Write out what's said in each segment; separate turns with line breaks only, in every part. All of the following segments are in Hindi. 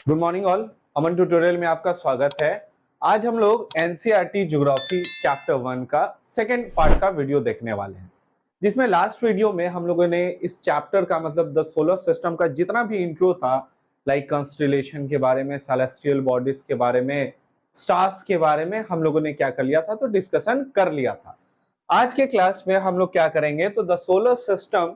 Good morning all. Aman tutorial में आपका स्वागत है। आज हम लोग एनसीईआरटी ज्योग्राफी चैप्टर 1 का सेकेंड पार्ट का वीडियो देखने वाले हैं, जिसमें लास्ट वीडियो में हम लोगों ने इस चैप्टर का मतलब द सोलर सिस्टम का जितना भी इंट्रो था, लाइक कंस्टेलेशन के बारे में, सेलेस्टियल बॉडीज के बारे में, स्टार्स के बारे में हम लोगों ने क्या कर लिया था, तो डिस्कशन कर लिया था। आज के क्लास में हम लोग क्या करेंगे, तो द सोलर सिस्टम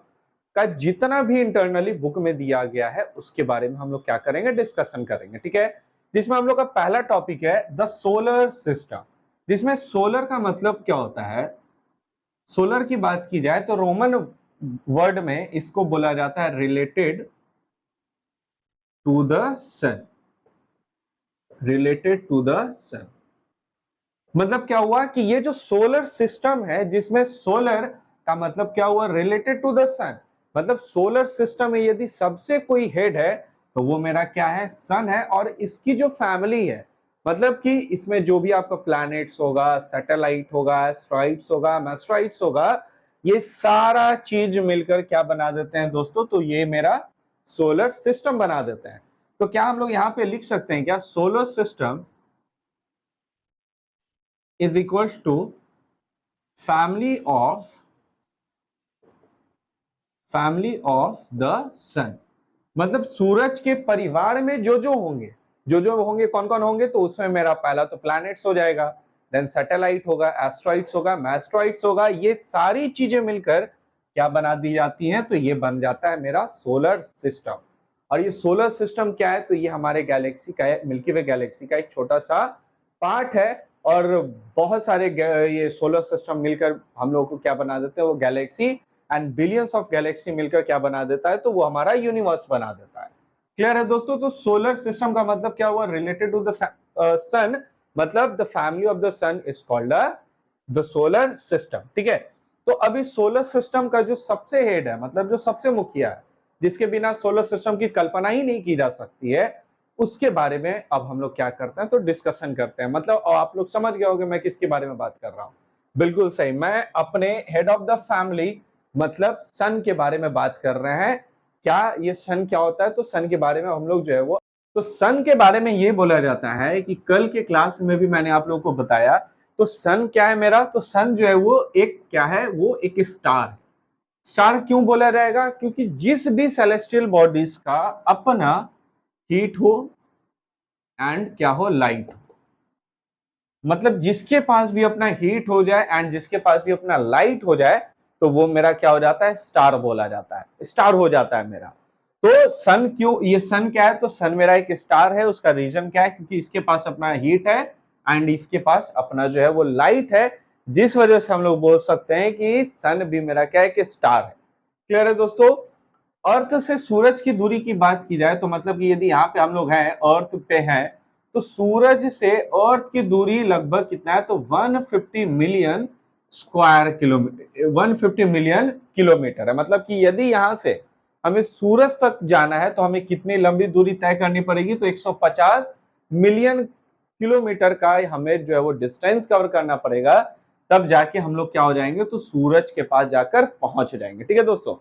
का जितना भी इंटरनली बुक में दिया गया है उसके बारे में हम लोग क्या करेंगे, डिस्कशन करेंगे। ठीक है, जिसमें हम लोग का पहला टॉपिक है द सोलर सिस्टम, जिसमें सोलर का मतलब क्या होता है। सोलर की बात की जाए तो रोमन वर्ड में इसको बोला जाता है related to the sun. Related to the sun मतलब क्या हुआ कि ये जो सोलर सिस्टम है, जिसमें सोलर का मतलब क्या हुआ, रिलेटेड टू द सन। मतलब सोलर सिस्टम में यदि सबसे कोई हेड है तो वो मेरा क्या है, सन है। और इसकी जो फैमिली है, मतलब कि इसमें जो भी आपका प्लैनेट्स होगा, सैटेलाइट होगा, एस्ट्रॉइड्स होगा, मेस्ट्रॉइड्स होगा, ये सारा चीज मिलकर क्या बना देते हैं दोस्तों, तो ये मेरा सोलर सिस्टम बना देते हैं। तो क्या हम लोग यहाँ पे लिख सकते हैं क्या, solar system is equals to family of the sun। मतलब सूरज के परिवार में जो जो होंगे, कौन कौन होंगे, तो उसमें मेरा पहला तो प्लैनेट्स हो जाएगा, देन सैटेलाइट होगा, एस्ट्रॉइड्स होगा, मैस्ट्रॉइड्स होगा। ये सारी चीजें मिलकर क्या बना दी जाती हैं, तो ये बन जाता है मेरा सोलर सिस्टम। और ये सोलर सिस्टम क्या है, तो ये हमारे गैलेक्सी का, मिल्की वे गैलेक्सी का एक छोटा सा पार्ट है। और बहुत सारे ये सोलर सिस्टम मिलकर हम लोग को क्या बना देते हैं, वो Galaxy and billions of Galaxy मिलकर क्या बना देता है, तो वो हमारा यूनिवर्स बना देता है। क्लियर है दोस्तों। तो सोलर सिस्टम का मतलब क्या हुआ, रिलेटेड टू द सन, मतलब the family of the sun is called the solar system. ठीक है, तो अभी सोलर सिस्टम का जो सबसे हेड है, मतलब जो सबसे मुखिया है, जिसके बिना सोलर सिस्टम की कल्पना ही नहीं की जा सकती है, उसके बारे में अब हम लोग क्या करते हैं, तो डिस्कशन करते हैं। मतलब आप लोग समझ गए होंगे मैं किसके बारे में बात कर रहा हूं। बिल्कुल सही, मैं अपने हेड ऑफ द फैमिली मतलब सन के बारे में बात कर रहे हैं। क्या ये सन क्या होता है, तो सन के बारे में हम लोग जो है वो, तो सन के बारे में ये बोला जाता है कि कल के क्लास में भी मैंने आप लोगों को बताया, तो सन क्या है मेरा, तो सन जो है वो एक क्या है, वो एक स्टार है। स्टार क्यों बोला जाएगा, क्योंकि जिस भी सेलेस्टियल बॉडीज का अपना हीट हो एंड क्या हो, लाइट हो, मतलब जिसके पास भी अपना हीट हो जाए एंड जिसके पास भी अपना लाइट हो जाए, तो वो मेरा क्या हो जाता है, स्टार बोला जाता है, स्टार हो जाता है मेरा। तो सन क्यों, ये सन क्या है, तो सन मेरा एक स्टार है। उसका रीजन क्या है, क्योंकि इसके पास अपना हीट है एंड इसके पास अपना जो है वो लाइट है, जिस वजह से हम लोग बोल सकते हैं कि सन भी मेरा क्या है, कि स्टार है। क्लियर है दोस्तों। अर्थ से सूरज की दूरी की बात की जाए, तो मतलब कि यदि यहाँ पे हम लोग हैं, अर्थ पे हैं, तो सूरज से अर्थ की दूरी लगभग कितना है, तो 150 million square kilometre, 150 million kilometre है। मतलब कि यदि यहाँ से हमें सूरज तक जाना है तो हमें कितनी लंबी दूरी तय करनी पड़ेगी, तो 150 मिलियन किलोमीटर का हमें जो है वो डिस्टेंस कवर करना पड़ेगा, तब जाके हम लोग क्या हो जाएंगे, तो सूरज के पास जाकर पहुंच जाएंगे। ठीक है दोस्तों।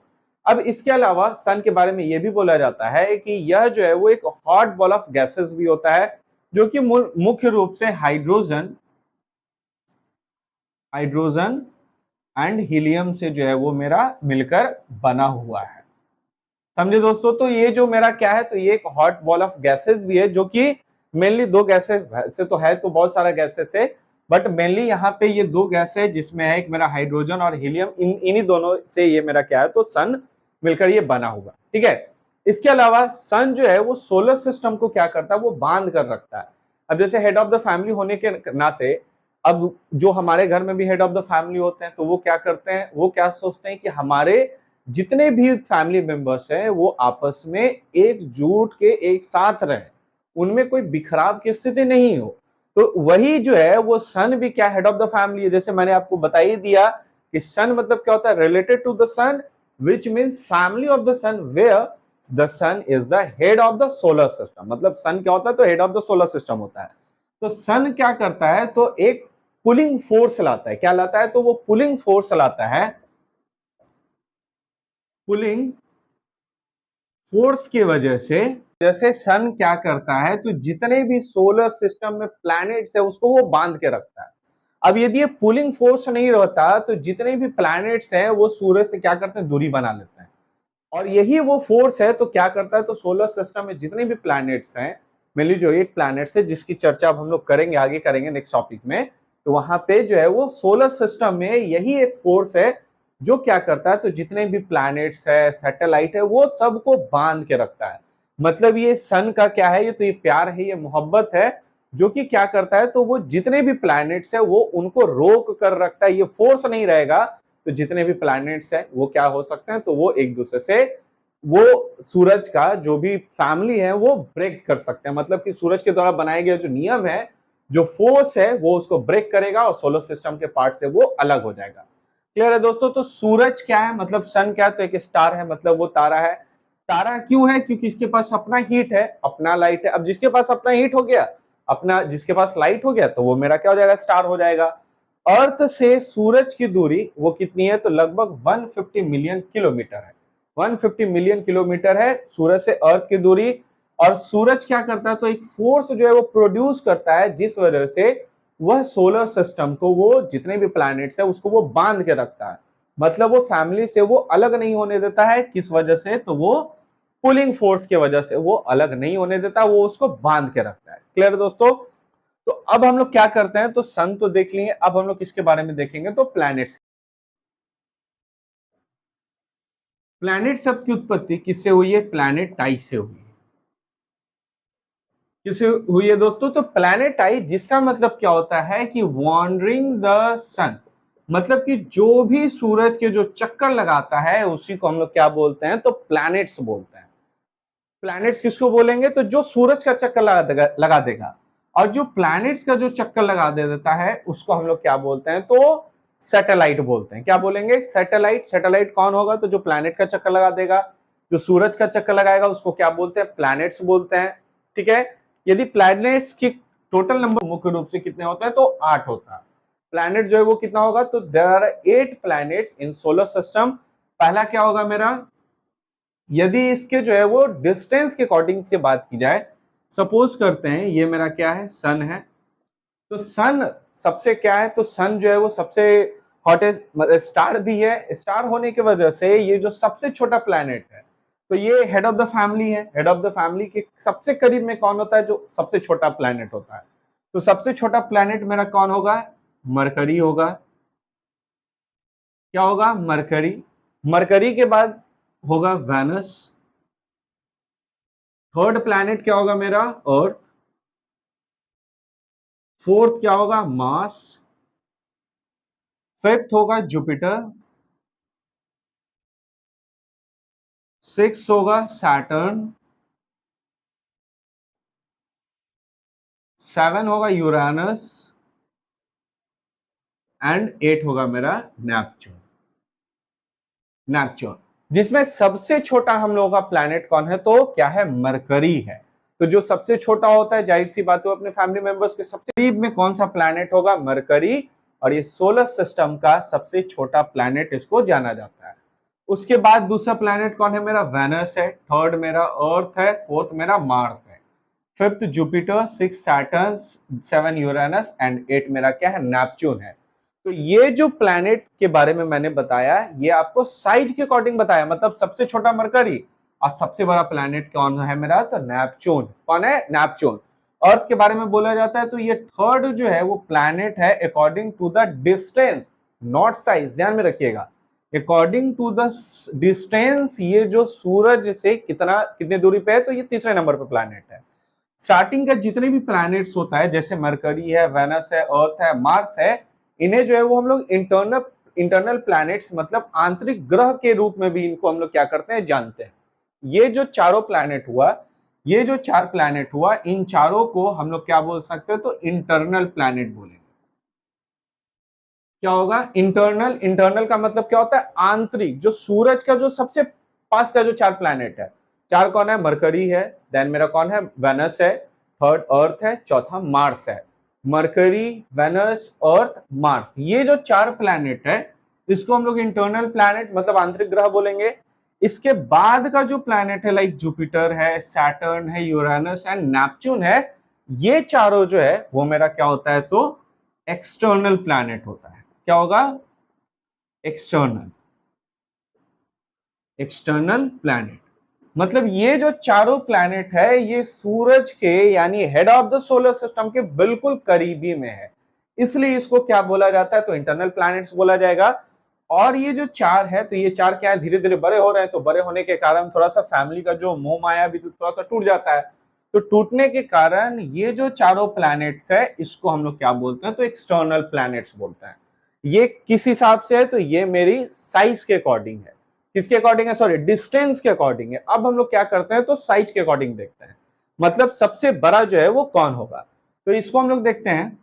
अब इसके अलावा सन के बारे में यह भी बोला जाता है कि यह जो है वो एक हॉट बॉल ऑफ गैसेस भी होता है, जो कि मुख्य रूप से हाइड्रोजन हाइड्रोजन एंड हीलियम से जो है वो मेरा मिलकर बना हुआ है। समझे दोस्तों। तो ये जो मेरा क्या है, तो ये एक हॉट बॉल ऑफ गैसेस भी है, जो कि मेनली दो गैसेस से तो है, तो बहुत सारा गैसेस है, बट मेनली यहाँ पे ये दो गैस है, जिसमें है एक मेरा हाइड्रोजन और हीलियम। इन्हीं दोनों से ये मेरा क्या है, तो सन मिलकर ये बना हुआ। ठीक है। इसके अलावा सन जो है वो सोलर सिस्टम को क्या करता है, वो बांध कर रखता है। अब जैसे हेड ऑफ द फैमिली होने के नाते, अब जो हमारे घर में भी हेड ऑफ द फैमिली होते हैं, तो वो क्या करते हैं, वो क्या सोचते हैं कि हमारे जितने भी फैमिली मेंबर्स हैं वो आपस में एकजुट के एक साथ रहें, उनमें कोई बिखराव की स्थिति नहीं हो। तो वही जो है वो सन भी क्या, हेड ऑफ द फैमिली है। जैसे मैंने आपको बता ही दिया कि सन मतलब क्या होता है, related to the sun, which means family of the sun, where the sun is the head of the solar system. मतलब सन क्या होता है, तो head of the solar system होता है। तो सन क्या करता है, तो एक पुलिंग फोर्स लाता है। क्या लाता है, तो वो पुलिंग फोर्स लाता है। पुलिंग फोर्स की वजह से जैसे सन क्या करता है, तो जितने भी सोलर सिस्टम में प्लैनेट्स है उसको वो बांध के रखता है। अब यदि ये पुलिंग फोर्स नहीं रहता तो जितने भी प्लैनेट्स हैं वो सूरज से क्या करते हैं, दूरी बना लेते हैं। और यही वो फोर्स है, तो क्या करता है, तो सोलर सिस्टम में जितने भी प्लैनेट्स हैं, मेनली जो 8 प्लैनेट्स है जिसकी चर्चा अब हम लोग करेंगे, आगे करेंगे नेक्स्ट टॉपिक में, तो वहां पे जो है वो सोलर सिस्टम में यही एक फोर्स है जो क्या करता है, तो जितने भी प्लैनेट्स है, सैटेलाइट है, वो सबको बांध के रखता है। मतलब ये सन का क्या है, ये तो ये प्यार है, ये मोहब्बत है, जो कि क्या करता है, तो वो जितने भी प्लैनेट्स है वो उनको रोक कर रखता है। ये फोर्स नहीं रहेगा तो जितने भी प्लैनेट्स हैं वो क्या हो सकते हैं, तो वो एक दूसरे से वो सूरज का जो भी फैमिली है वो ब्रेक कर सकते हैं। मतलब कि सूरज के द्वारा बनाए गए जो नियम है, जो फोर्स है, वो उसको ब्रेक करेगा और सोलर सिस्टम के पार्ट से वो अलग हो जाएगा। क्लियर है दोस्तों? तो सूरज क्या है, मतलब सन क्या है, तो एक स्टार है, मतलब वो तारा है। तारा क्यों है? क्योंकि इसके पास अपना हीट है, अपना लाइट है। अब जिसके पास अपना हीट हो गया, अपना जिसके पास लाइट हो गया, तो वो मेरा क्या हो जाएगा, स्टार हो जाएगा। अर्थ से सूरज की दूरी वो कितनी है, तो लगभग 150 मिलियन किलोमीटर है। 150 मिलियन किलोमीटर है सूरज से अर्थ की दूरी। और सूरज क्या करता है, तो एक फोर्स जो है वो प्रोड्यूस करता है, जिस वजह से वह सोलर सिस्टम को, वो जितने भी प्लैनेट्स है उसको वो बांध के रखता है। मतलब वो फैमिली से वो अलग नहीं होने देता है। किस वजह से, तो वो पुलिंग फोर्स की वजह से वो अलग नहीं होने देता, वो उसको बांध के रखता है। क्लियर दोस्तों? तो अब हम लोग क्या करते हैं, तो सन तो देख लिए, अब हम लोग किसके बारे में देखेंगे, तो प्लैनेट्स। प्लैनेट शब्द की उत्पत्ति किससे हुई है, प्लैनेटाई से हुई है। किससे हुई है दोस्तों, तो प्लैनेटाई, जिसका मतलब क्या होता है कि वॉन्डरिंग द सन। मतलब कि जो भी सूरज के जो चक्कर लगाता है उसी को हम लोग क्या बोलते हैं, तो प्लैनेट्स बोलते हैं। प्लैनेट्स किसको बोलेंगे, तो जो सूरज का चक्कर लगा देगा। और जो प्लैनेट्स का जो चक्कर लगा दे देता है उसको हम लोग क्या बोलते हैं, तो सैटेलाइट बोलते हैं। क्या बोलेंगे, सैटेलाइट। सैटेलाइट कौन होगा, तो जो प्लैनेट का चक्कर लगा देगा। जो सूरज का चक्कर लगाएगा उसको क्या बोलते हैं, प्लैनेट्स बोलते हैं। ठीक है। यदि प्लैनेट्स की टोटल नंबर मुख्य रूप से कितने होते हैं, तो 8 होता है। प्लैनेट जो है वो कितना होगा, तो there are 8 planets in solar system. पहला क्या होगा मेरा, यदि इसके जो है वो डिस्टेंस के अकॉर्डिंग से बात की जाए, सपोज करते हैं ये मेरा क्या है, सन है। तो सन सबसे क्या है, तो सन जो है वो सबसे हॉटेस्ट स्टार भी है। स्टार होने की वजह से ये जो सबसे छोटा प्लैनेट है, तो ये हेड ऑफ द फैमिली है। हेड ऑफ द फैमिली के सबसे करीब में कौन होता है, जो सबसे छोटा प्लैनेट होता है। तो सबसे छोटा प्लैनेट मेरा कौन होगा, मरकरी होगा। क्या होगा, मरकरी। मरकरी के बाद होगा वेनस। थर्ड प्लैनेट क्या होगा मेरा, अर्थ। फोर्थ क्या होगा, मार्स। फिफ्थ होगा जुपिटर। सिक्स होगा सैटर्न। सेवन होगा यूरानस। एंड एट होगा मेरा नेपच्यून। नेपच्यून, जिसमें सबसे छोटा हम लोगों का प्लैनेट कौन है, तो क्या है, मरकरी है। तो जो सबसे छोटा होता है, जाहिर सी बात है, अपने फैमिली मेंबर्स के सबसे करीब में कौन सा प्लैनेट होगा, मरकरी। और ये सोलर सिस्टम का सबसे छोटा प्लैनेट इसको जाना जाता है। उसके बाद दूसरा प्लैनेट कौन है मेरा, वेनस है। थर्ड मेरा अर्थ है। फोर्थ मेरा मार्स है। Fifth Jupiter. Six Saturn. Seven Uranus and eight मेरा क्या है, नेपच्यून है। तो ये जो प्लैनेट के बारे में मैंने बताया, ये आपको साइज के अकॉर्डिंग बताया। मतलब सबसे छोटा मरकरी और सबसे बड़ा प्लैनेट कौन है मेरा, तो नेपच्यून। कौन है, नेपच्यून। अर्थ के बारे में बोला जाता है, तो ये थर्ड जो है वो प्लैनेट है according to the distance, not size, ध्यान में रखिएगा। अकॉर्डिंग टू द डिस्टेंस, ये जो सूरज से कितने दूरी पे है, तो ये तीसरे नंबर पे प्लैनेट है। स्टार्टिंग का जितने भी प्लैनेट्स होता है, जैसे मरकरी है, वेनस है, अर्थ है, मार्स है, इन्हें जो है वो हम लोग इंटरनल प्लैनेट्स, मतलब आंतरिक ग्रह के रूप में भी इनको हम लोग क्या करते हैं, जानते हैं। ये जो चारों प्लैनेट हुआ, ये जो चार प्लैनेट हुआ, इन चारों को हम लोग क्या बोल सकते हैं, तो इंटरनल प्लैनेट बोलेंगे। क्या होगा, इंटरनल। इंटरनल का मतलब क्या होता है, आंतरिक। जो सूरज का जो सबसे पास का जो चार प्लैनेट है, चार कौन है, मरकरी है, देन मेरा कौन है, वेनस है, थर्ड अर्थ है, चौथा मार्स है। मरकरी, वेनस, अर्थ, मार्स, ये जो चार प्लैनेट है इसको हम लोग इंटरनल प्लैनेट मतलब आंतरिक ग्रह बोलेंगे। इसके बाद का जो प्लैनेट है लाइक जुपिटर है, सैटर्न है, यूरेनस एंड नेपच्यून है, ये चारों जो है वो मेरा क्या होता है तो एक्सटर्नल प्लैनेट होता है। क्या होगा? External planet. मतलब ये जो चारों प्लैनेट है ये सूरज के यानी head of the solar system के बिल्कुल करीबी में है, इसलिए इसको क्या बोला जाता है तो इंटरनल प्लैनेट्स बोला जाएगा। और ये जो चार है तो ये चार क्या है, धीरे धीरे बड़े हो रहे हैं, तो बड़े होने के कारण थोड़ा सा फैमिली का जो मोह माया भी थोड़ा सा टूट जाता है, तो टूटने के कारण ये जो चारों प्लैनेट्स है इसको हम लोग क्या बोलते हैं तो एक्सटर्नल प्लैनेट्स बोलते हैं। ये किस हिसाब से है तो ये मेरी साइज के अकॉर्डिंग है। किसके अकॉर्डिंग है? सॉरी, डिस्टेंस के अकॉर्डिंग है। अब हम लोग क्या करते हैं तो साइज के अकॉर्डिंग देखते हैं, मतलब सबसे बड़ा जो है वो कौन होगा, तो इसको हम लोग देखते हैं।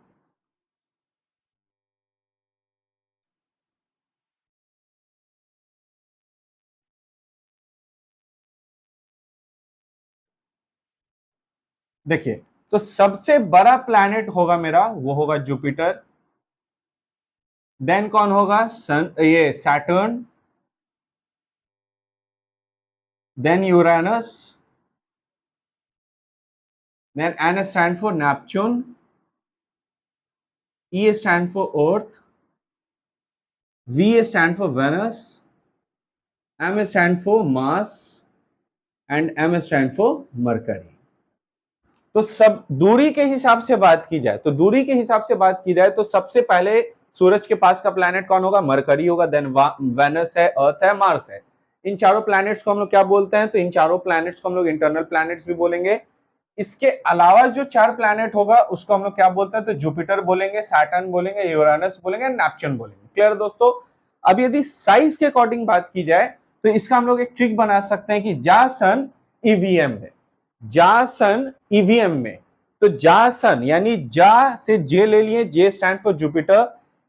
देखिए, तो सबसे बड़ा प्लैनेट होगा मेरा वो होगा जुपिटर, देन कौन होगा सन, ये Saturn, then Uranus, then N stand for Neptune, E stand for Earth, V stand for Venus, M stand for Mars and M stand for Mercury. तो सब दूरी के हिसाब से बात की जाए तो दूरी के हिसाब से बात की जाए तो सबसे पहले सूरज के पास का प्लैनेट कौन होगा? मरकरी होगा, देन वेनस है, अर्थ है, मार्स है। इन चारों प्लैनेट्स को हम लोग क्या बोलते हैं तो इन चारों प्लैनेट्स को हम लोग इंटरनल प्लैनेट्स भी बोलेंगे। इसके अलावा जो चार प्लैनेट होगा उसको हम लोग क्या बोलते हैं तो जुपिटर बोलेंगे, सैटर्न बोलेंगे, यूरेनस बोलेंगे, नेपच्यून बोलेंगे। क्लियर दोस्तों? अब यदि साइज के अकॉर्डिंग बात की जाए तो इसका हम लोग एक ट्रिक बना सकते हैं कि जा सन ईवीएम में, जा सन ईवीएम में, तो जा सन यानी जा से जे ले लिए, जे स्टैंड फॉर जुपिटर,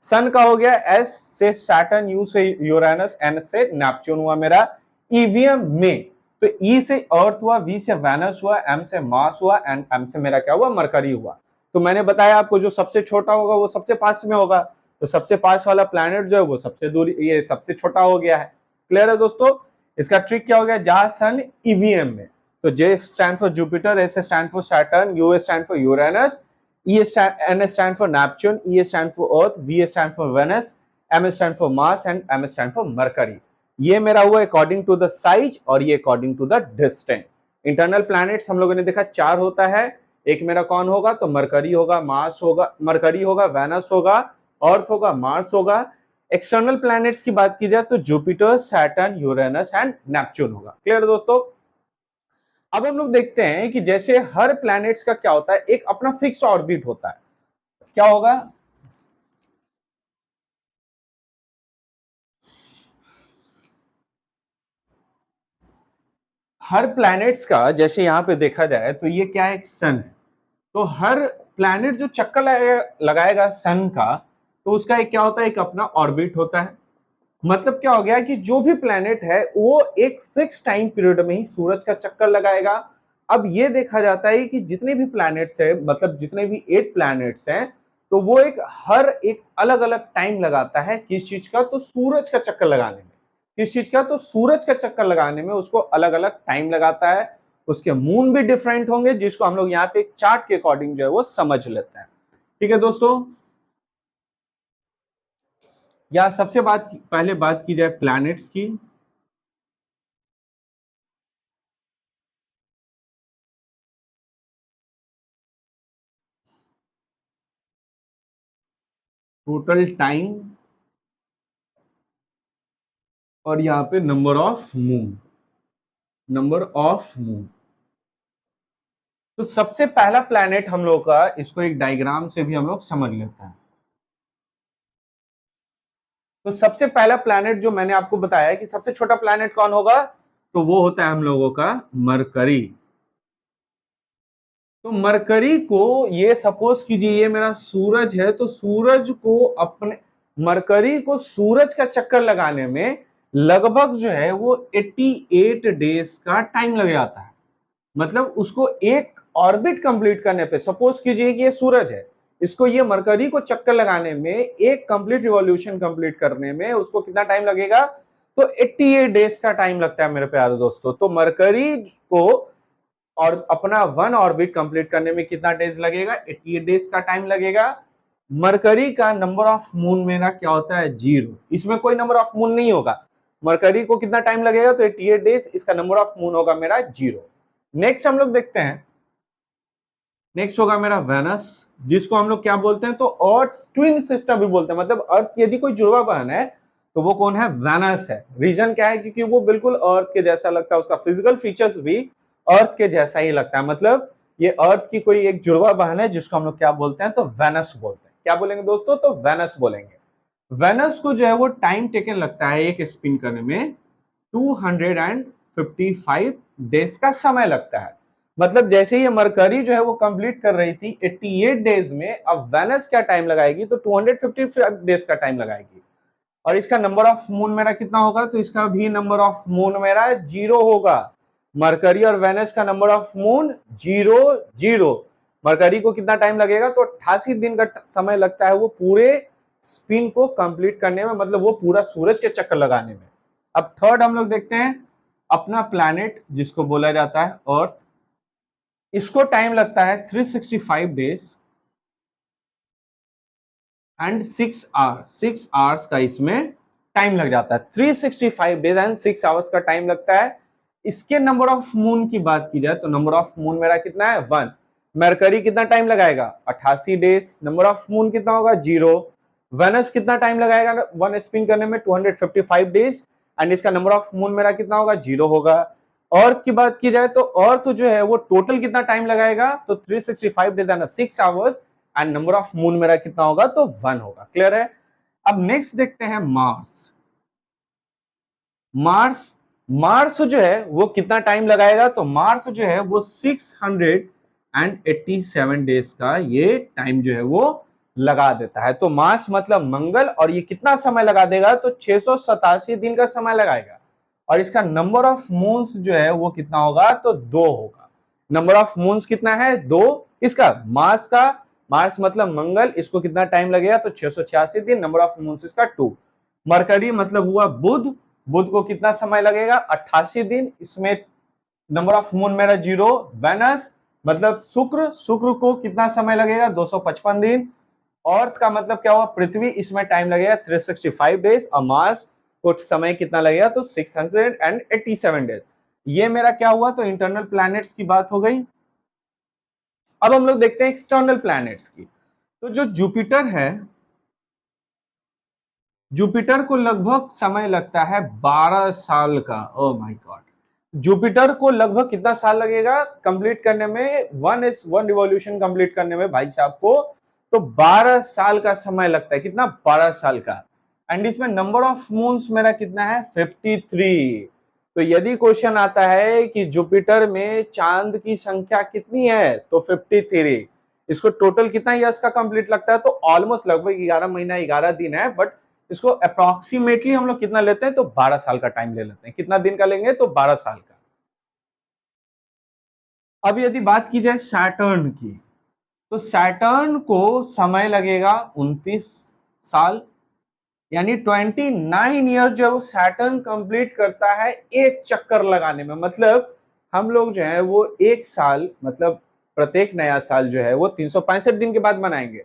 सन का हो गया एस से सैटर्न, यू से यूरेनस, एन से नेपच्यून हुआ मेरा ईवीएम में। तो ई से अर्थ हुआ, वी से वेनस हुआ, एम से मार्स हुआ एंड एम से मेरा क्या हुआ? मरकरी हुआ। तो मैंने बताया आपको जो सबसे छोटा होगा वो सबसे पास में होगा, तो सबसे पास वाला प्लैनेट जो है वो सबसे दूर, ये सबसे छोटा हो गया है। क्लियर है दोस्तों? इसका ट्रिक क्या हो गया? जहां सन ईवीएम में, तो J stand for Jupiter, S stand for Saturn, U stand for Uranus, N stand for Neptune, E stand for Earth, V stand for Venus, M stand for Mars and M stand for Mercury. ये मेरा हुआ अकॉर्डिंग टू द साइज और ये according to the distance. Internal planets हम लोगों ने देखा चार होता है, एक मेरा कौन होगा तो मरकरी होगा, मार्स होगा, मरकरी होगा, वेनस होगा, अर्थ होगा, मार्स होगा। एक्सटर्नल प्लैनेट्स की बात की जाए तो Jupiter, Saturn, Uranus and Neptune होगा। क्लियर दोस्तों? अब हम लोग देखते हैं कि जैसे हर प्लैनेट्स का क्या होता है, एक अपना फिक्स ऑर्बिट होता है। क्या होगा? हर प्लैनेट्स का जैसे यहां पे देखा जाए तो ये क्या है? एक सन है। तो हर प्लैनेट जो चक्कर लगाएगा सन का, तो उसका एक क्या होता है? एक अपना ऑर्बिट होता है। मतलब क्या हो गया कि जो भी प्लैनेट है वो एक फिक्स टाइम पीरियड में ही सूरज का चक्कर लगाएगा। अब ये देखा जाता है कि जितने भी प्लैनेट्स है, मतलब जितने भी 8 प्लैनेट्स हैं, तो वो एक हर एक अलग अलग टाइम लगाता है। किस चीज का? तो सूरज का चक्कर लगाने में। किस चीज का? तो सूरज का चक्कर लगाने में उसको अलग अलग टाइम लगाता है। उसके मून भी डिफरेंट होंगे, जिसको हम लोग यहाँ पे एक चार्ट के अकॉर्डिंग जो है वो समझ लेते हैं। ठीक है दोस्तों? या सबसे पहले बात की जाए प्लैनेट्स की। टोटल टाइम और यहाँ पे number of moon, number of moon. तो सबसे पहला प्लैनेट हम लोग का, इसको एक डायग्राम से भी हम लोग समझ लेते हैं। तो सबसे पहला प्लैनेट जो मैंने आपको बताया कि सबसे छोटा प्लैनेट कौन होगा, तो वो होता है हम लोगों का मरकरी। तो मरकरी को, ये सपोज कीजिए ये मेरा सूरज है, तो सूरज को अपने, मरकरी को सूरज का चक्कर लगाने में लगभग जो है वो 88 डेज का टाइम लग जाता है। मतलब उसको एक ऑर्बिट कंप्लीट करने पे, सपोज कीजिए कि ये सूरज है, इसको ये मरकरी को चक्कर लगाने में, एक कंप्लीट रिवॉल्यूशन कंप्लीट करने में उसको कितना टाइम लगेगा? तो 88 डेज का टाइम लगता है मेरे प्यारे दोस्तों। तो मरकरी को और अपना वन ऑर्बिट कंप्लीट करने में कितना डेज लगेगा? 88 डेज का टाइम लगेगा। मरकरी का नंबर ऑफ मून मेरा क्या होता है? 0। इसमें कोई नंबर ऑफ मून नहीं होगा। मरकरी को कितना टाइम लगेगा? तो 88 डेज। इसका नंबर ऑफ मून होगा मेरा 0। नेक्स्ट हम लोग देखते हैं, नेक्स्ट होगा मेरा वेनस, जिसको हम लोग क्या बोलते हैं? तो अर्थ ट्विन सिस्टर भी बोलते हैं। मतलब अर्थ की यदि कोई जुड़वा बहन है तो वो कौन है? वेनस है। रीजन क्या है? क्योंकि वो बिल्कुल अर्थ के जैसा लगता है, उसका फिजिकल फीचर्स भी अर्थ के जैसा ही लगता है। मतलब ये अर्थ की कोई एक जुड़वा बहन है जिसको हम लोग क्या बोलते हैं? तो वेनस बोलते हैं। क्या बोलेंगे दोस्तों? तो वेनस बोलेंगे। वेनस को जो है वो टाइम टेकन लगता है एक स्पिन करने में 255 डेज का समय लगता है। मतलब जैसे ये मरकरी जो है वो कंप्लीट कर रही थी 88 डेज में, अब वेनस क्या टाइम लगाएगी? तो 255 डेज का टाइम लगाएगी। और इसका नंबर ऑफ मून मेरा कितना होगा? तो इसका भी नंबर ऑफ मून मेरा 0 होगा। मरकरी और वेनस का नंबर ऑफ मून 0 0। मरकरी को कितना टाइम लगेगा? तो 88 दिन का समय लगता है वो पूरे स्पिन को कंप्लीट करने में, मतलब वो पूरा सूरज के चक्कर लगाने में। अब थर्ड हम लोग देखते हैं अपना प्लैनेट जिसको बोला जाता है अर्थ। इसको टाइम लगता है 365 डेज एंड 6 आवर्स। 6 आवर्स का इसमें टाइम लग जाता है। 365 डेज एंड 6 आवर्स का टाइम लगता है। इसके नंबर ऑफ मून की बात की जाए तो नंबर ऑफ मून मेरा कितना है? 1। मरकरी कितना टाइम लगाएगा? 88 डेज। नंबर ऑफ मून कितना होगा? 0। वेनस कितना टाइम लगाएगा वन स्पिन करने में? 255 डेज एंड इसका नंबर ऑफ मून मेरा कितना होगा? 0 होगा। अर्थ की बात की जाए तो अर्थ जो है वो टोटल कितना टाइम लगाएगा? तो 365 days and 6 hours and number of moon मेरा कितना होगा? तो 1 होगा। क्लियर है? अब नेक्स्ट देखते हैं मार्स। मार्स मार्स जो है वो कितना टाइम लगाएगा? तो मार्स जो है वो 687 डेज का ये टाइम जो है वो लगा देता है। तो मार्स मतलब मंगल, और ये कितना समय लगा देगा? तो 687 दिन का समय लगाएगा। और इसका नंबर ऑफ मून्स जो है वो कितना होगा? तो 2 होगा। नंबर ऑफ मून्स कितना है? 2। इसका मार्स का, मार्स मतलब मंगल, इसको कितना टाइम लगेगा? तो 686 दिन। नंबर ऑफ मून्स इसका 2। मरकरी मतलब हुआ बुध, बुध को कितना समय लगेगा? 88 दिन। इसमें नंबर ऑफ मून मेरा 0। वेनस मतलब शुक्र, शुक्र को कितना समय लगेगा? 255 दिन। अर्थ का मतलब क्या हुआ? पृथ्वी, इसमें टाइम लगेगा 365 डेज। और मार्स को समय कितना लगेगा? तो 687 डेज। ये मेरा क्या हुआ? तो इंटरनल प्लैनेट्स की बात हो गई। अब हम लोग देखते हैं एक्सटर्नल प्लैनेट्स की। तो जो जुपिटर है, जुपिटर को लगभग समय लगता है 12 साल का। Oh my God. जुपिटर को लगभग कितना साल लगेगा कंप्लीट करने में? वन रिवॉल्यूशन कंप्लीट करने में भाई साहब को तो 12 साल का समय लगता है। कितना? 12 साल का। एंड इसमें नंबर ऑफ मून्स मेरा कितना है? 53। तो यदि क्वेश्चन आता है कि जुपिटर में चांद की संख्या कितनी है, तो 53। इसको टोटल कितना ईयर्स का कंप्लीट लगता है? तो ऑलमोस्ट लगभग 11 महीना 11 दिन है, बट इसको अप्रोक्सीमेटली हम लोग कितना लेते हैं? तो 12 साल का टाइम ले लेते हैं। कितना दिन का लेंगे? तो 12 साल का। अब यदि बात की जाए सैटर्न की, तो सैटर्न को समय लगेगा 29 साल, यानी 29 ईयर जो है वो सैटर्न कंप्लीट करता है एक चक्कर लगाने में। मतलब हम लोग जो है वो एक साल, मतलब प्रत्येक नया साल जो है वो 365 दिन के बाद मनाएंगे।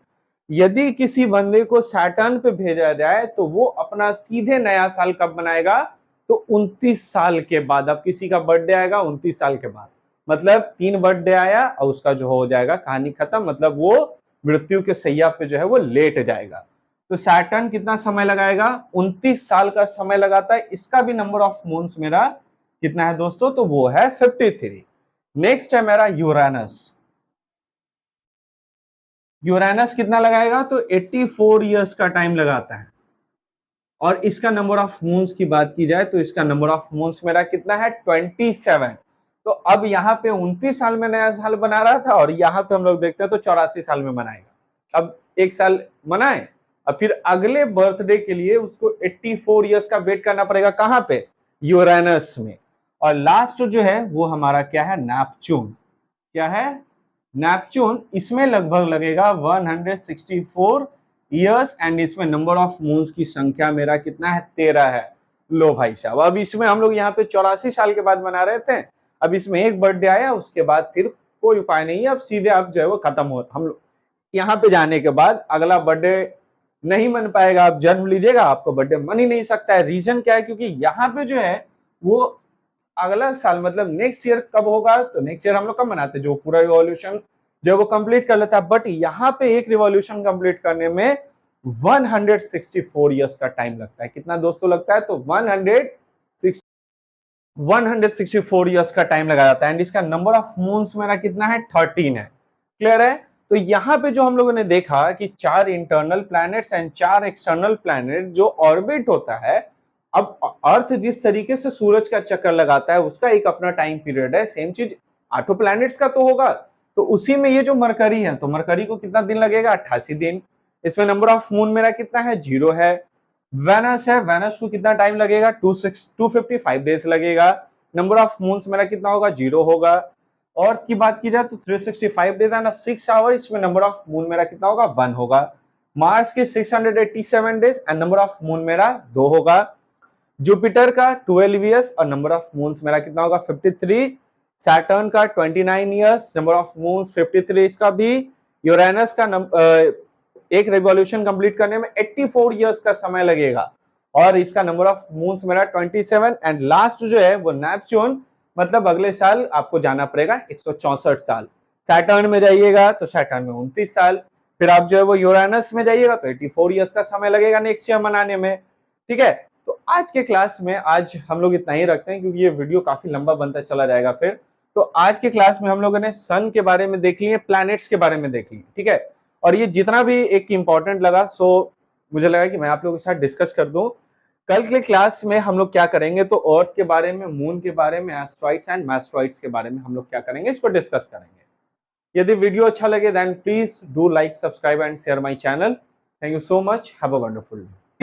यदि किसी बंदे को सैटर्न पे भेजा जाए तो वो अपना सीधे नया साल कब मनाएगा? तो 29 साल के बाद। अब किसी का बर्थडे आएगा 29 साल के बाद, मतलब 3 बर्थडे आया और उसका जो हो जाएगा कहानी खत्म, मतलब वो मृत्यु के सैया पे जो है वो लेट जाएगा। तो सैटर्न कितना समय लगाएगा? 29 साल का समय लगाता है। इसका भी नंबर ऑफ मून्स मेरा कितना है दोस्तों? तो वो है 53। नेक्स्ट है मेरा यूरेनस। यूरेनस कितना लगाएगा? तो 84 ईयर्स का टाइम लगाता है। और इसका नंबर ऑफ मून्स की बात की जाए तो इसका नंबर ऑफ मून्स मेरा कितना है? 27। तो अब यहाँ पे 29 साल में नया साल बना रहा था और यहाँ पे हम लोग देखते हैं तो 84 साल में मनाएगा। अब एक साल मनाए और फिर अगले बर्थडे के लिए उसको 84 ईयर्स का वेट करना पड़ेगा। कहाँ पे? यूरेनस में। और लास्ट जो है वो हमारा क्या है? नेपच्यून। क्या है? नेपच्यून। इसमें लगभग लगेगा 164 ईयर्स एंड इसमें नंबर ऑफ मून्स की संख्या मेरा कितना है? 13 है। लो भाई साहब, अब इसमें हम लोग यहाँ पे 84 साल के बाद मना रहे थे, अब इसमें एक बर्थडे आया, उसके बाद फिर कोई उपाय नहीं है, अब सीधे आप जो है वो खत्म हो, हम लोग यहाँ पे जाने के बाद अगला बर्थडे नहीं मन पाएगा, आप जन्म लीजिएगा आपको बर्थडे मन ही नहीं सकता है। रीजन क्या है, क्योंकि यहाँ पे जो है वो अगला साल मतलब नेक्स्ट ईयर कब होगा, तो नेक्स्ट ईयर हम लोग कब मनाते हैं, जो पूरा रिवॉल्यूशन जो वो कंप्लीट कर लेता है, बट यहाँ पे एक रिवॉल्यूशन कंप्लीट करने में 164 इयर्स का टाइम लगता है। कितना दोस्तों लगता है, तो 164 इयर्स का टाइम लगा जाता है। एंड इसका नंबर ऑफ मून्स मेरा कितना है, 13 है। क्लियर है। तो यहाँ पे जो हम लोगों ने देखा कि 4 internal planets and 4 external planet जो ऑर्बिट होता है, अब अर्थ जिस तरीके से सूरज का चक्कर लगाता है उसका एक अपना टाइम पीरियड है, सेम चीज 8 प्लैनेट्स का तो होगा। तो उसी में ये जो मरकरी है, तो मरकरी को कितना दिन लगेगा, 88 दिन। इसमें नंबर ऑफ मून मेरा कितना है, 0 है। वेनस है, वेनस को कितना टाइम लगेगा, 255 डेज लगेगा। नंबर ऑफ मून्स मेरा कितना होगा, 0 होगा। और की बात की जाए तो 365 डेज एंड 6 आवर, इसमें नंबर ऑफ मून मेरा कितना होगा, 1 होगा। मार्स के 687 days and number of moon मेरा 2 होगा। जुपिटर का 12 इयर्स और नंबर ऑफ मून्स मेरा कितना होगा, 53। सैटर्न का 29 इयर्स, नंबर ऑफ मून्स 53 इसका भी। यूरेनस का एक रिवॉल्यूशन कंप्लीट करने में 84 इयर्स का समय लगेगा और इसका नंबर ऑफ मून्स मेरा 27। एंड लास्ट जो है वो नेपच्यून, मतलब अगले साल आपको जाना पड़ेगा 164 साल। सैटर्न में जाइएगा तो सैटर्न में 29 साल। फिर आप जो है वो यूरेनस में जाइएगा तो 84 इयर्स का समय लगेगा नेक्स्ट ईयर मनाने में। ठीक है, तो आज के क्लास में आज हम लोग इतना ही रखते हैं क्योंकि ये वीडियो काफी लंबा बनता चला जाएगा फिर। तो आज के क्लास में हम लोगों ने सन के बारे में देख लिए, प्लैनेट्स के बारे में देख लिए। ठीक है, और ये जितना भी एक इंपॉर्टेंट लगा, सो मुझे लगा कि मैं आप लोगों के साथ डिस्कस कर दूं। कल के क्लास में हम लोग क्या करेंगे, तो अर्थ के बारे में, मून के बारे में, एस्ट्रॉइड्स एंड मैस्ट्रॉइड्स के बारे में हम लोग क्या करेंगे, इसको डिस्कस करेंगे। यदि वीडियो अच्छा लगे then please do like, subscribe and share my channel. Thank you so much, have a wonderful day.